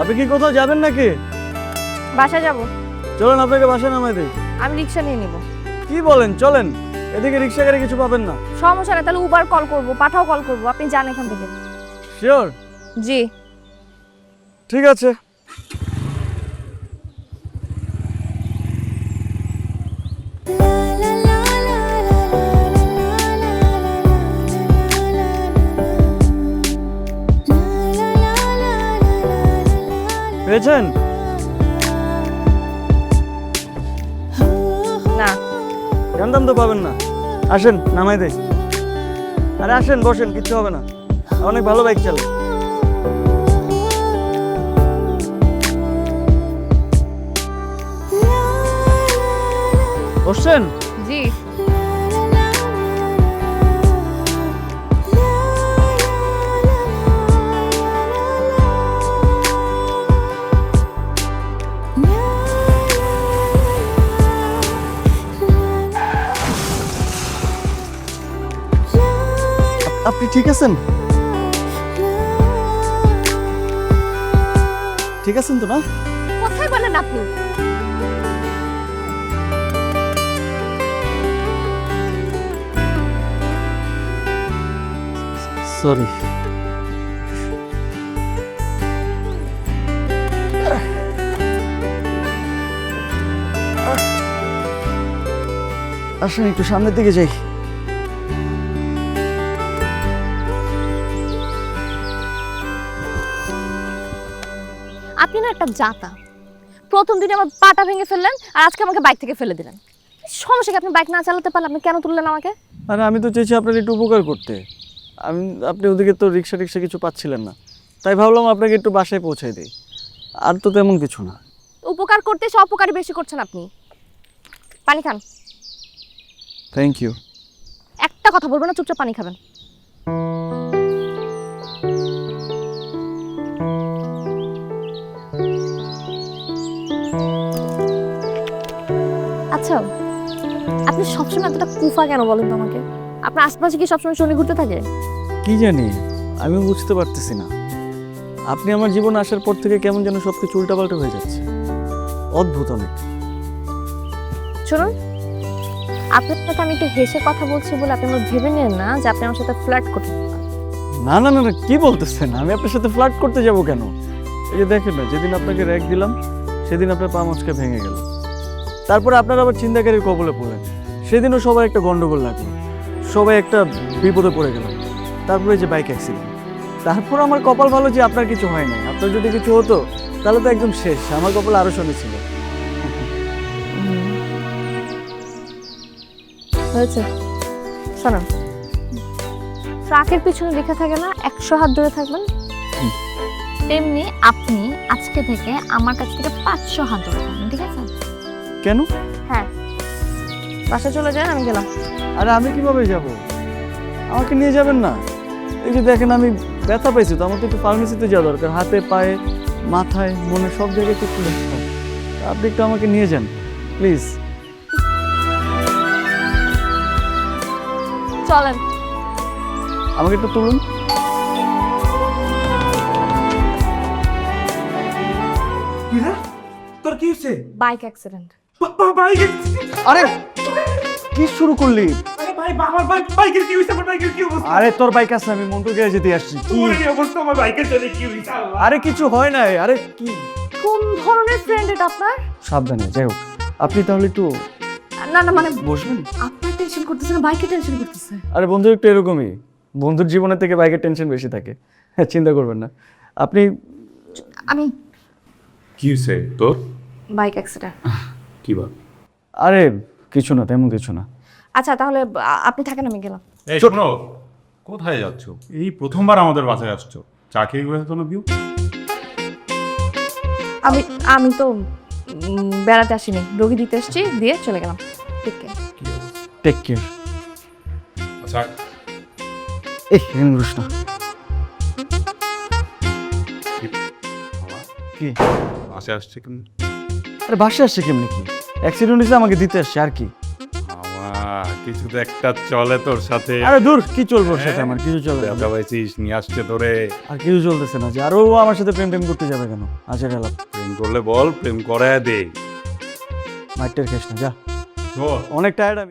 আপনি কি কোথাও যাবেন নাকি? বাসায় যাব। চলেন আপনাকে বাসায় নামাই দেই। আমি রিক্সা নিয়ে নিব। কি বলেন, চলেন। এদিকে রিক্সা গাড়ি কিছু পাবেন না। সমস্যা নেই, তাহলে উবার কল করব, পাঠাও কল করব, আপনি যান এখান থেকে। শিওর? জি। ঠিক আছে। পেয়েছেন? না। জানতাম তো পাবেন না। আসেন নামাই দেই। আরে আসেন, বসেন, কিচ্ছু হবে না। অনেক ভালো বাইক চালান। বসছেন? জি। আপনি ঠিক আছেন? ঠিক আছেন তো না? কোথায় বলেন আপনি? সরি। আসেন একটু সামনের দিকে যাই। আপনি না একটা জাতা। প্রথম দিনে আমার পাটা ভেঙে ফেললেন, আর আজকে আমাকে বাইক থেকে ফেলে দিলেন। সমস্যা কি, আপনি বাইক না চালাতে পারলে আপনি কেন তুললেন আমাকে? আরে আমি তো চেয়েছি আপনার একটু উপকার করতে। আপনি ওদিকে তো রিক্সা টিক্সা কিছু পাচ্ছিলেন না, তাই ভাবলাম আপনাকে একটু বাসায় পৌঁছাই দিই। আর তো তেমন কিছু না। উপকার করতে এসে অপকারই বেশি করছেন আপনি। পানি খান। Thank you. একটা কথা বলবো না, চুপচাপ পানি খাবেন। আচ্ছা, আপনি সবসময় এতটা কুফা কেন বলেন তো আমাকে? আপনার আশপাশে কি সবসময় শনি ঘুরতে থাকে? কি জানি, আমি বুঝতে পারতেছি না। আপনি আমার জীবনে আসার পর থেকে কেমন যেন সব কিছু উল্টাপাল্টা হয়ে যাচ্ছে। অদ্ভুত অনেক। শুনুন, আপনার সাথে আমি একটু হেসে কথা বলছি বলে আপনি আমার ভেবে নেন না যে আপনি আমার সাথে ফ্লার্ট করতে পারেন। না না না না, কি বলতেছেন? আমি আপনার সাথে ফ্লার্ট করতে যাব কেন? এই যে দেখেন না, যেদিন আপনাকে র্যাক দিলাম সেদিন আপনার পা মচকে ভেঙে গেল। তারপরে আপনারা আবার চিন্তাকারীর কবলে পড়লেন। সেদিনও সবাই একটা গন্ডগোল লাগলো, সবাই একটা বিপদে পড়ে গেল। তারপরে যে বাইক অ্যাক্সিডেন্ট। তারপর আমার কপাল ভালো যে আপনার কিছু হয় নাই। আপনার যদি কিছু হতো তাহলে তো একদম শেষ। আমার কপাল আরো শনি ছিল। হয়েছে। শোনুন, ট্রাকের পিছনে লেখা থাকে না 100 হাত দূরে থাকবেন, তেমনি আপনি আজকে থেকে আমার কাছ থেকে 500 হাত দূরে থাকবেন, ঠিক আছে? কেন? হ্যাঁ, বাসায় চলে যান, আমি গেলাম। আরে আমি কিভাবে যাব? আমাকে নিয়ে যাবেন না? এই যে দেখেন আমি ব্যথা পাইছি, তো আমার তো একটু ফার্মেসিতে যাওয়া দরকার। হাতে, পায়ে, মাথায়, মনে সব জায়গায় একটু ব্যথা। আপনি একটু আমাকে নিয়ে যান প্লিজ। চলেন। আমাকে একটু তুলুন। তোর কি হচ্ছে? Bike accident. বাইক? আরে কি শুরু করলি? আরে ভাই, আমার বাইকের কি হইছে? আমার বাইকের কি অবস্থা? আরে তোর বাইক আছে, আমি মন্টু গ্যারেজে দিয়ে আসছি। কি? তোর এই অবস্থা, আমার বাইকের জন্য কি হইছে? আল্লাহ! আরে কিছু হয় নাই। আরে কি? কোন ধরনের ফ্রেন্ড এটা আপনার? সাবধানে। যাই হোক, আপনি তাহলে একটু না না, মানে বসবেন। আপনার টেনশন করতেছে না, বাইকের টেনশন করতেছে। আরে বন্ধু একটু এরকমই। বন্ধুর জীবনের থেকে বাইকের টেনশন বেশি থাকে। হ্যাঁ, চিন্তা করবেন না আপনি। আমি কি হইছে তোর? Bike accident. কি বল? আরে কিছু না, তেমন কিছু না। আচ্ছা, তাহলে আপনি থাকেন, আমি গেলাম। এই শোনো, কোথায় যাচ্ছ? এই প্রথমবার আমাদের বাসায় আসছো, চা খেয়ে গেলে তো না দিও। আমি তো বেড়াতে আসিনি, রোগী দিতে এসেছি, দিয়ে চলে গেলাম। ঠিক আছে, টেক কেয়ার। আচ্ছা, এই ইংলিশ না। কি? বাসায় আসছে কেন? আরে বাসে আসছে কেমনি? কি অ্যাক্সিডেন্ট হয়েছে, আমাকে দিতে আসছে আর কি। আমার কিছু তো একটা চলে তোর সাথে। আরে দূর, কি চলবে ওর সাথে আমার? কিছু চলবে না। দেখা পাইছিস নিয়ে আসছে তোরে। আর কিছু চলতেছে না যে আরো ও আমার সাথে প্রেম টেম করতে যাবে কেন? আচ্ছা গেলাম, প্রেম করলে বল, প্রেম করায় দে। মাইটের খেস না, যা, শোন, অনেক টায়ার্ড আমি।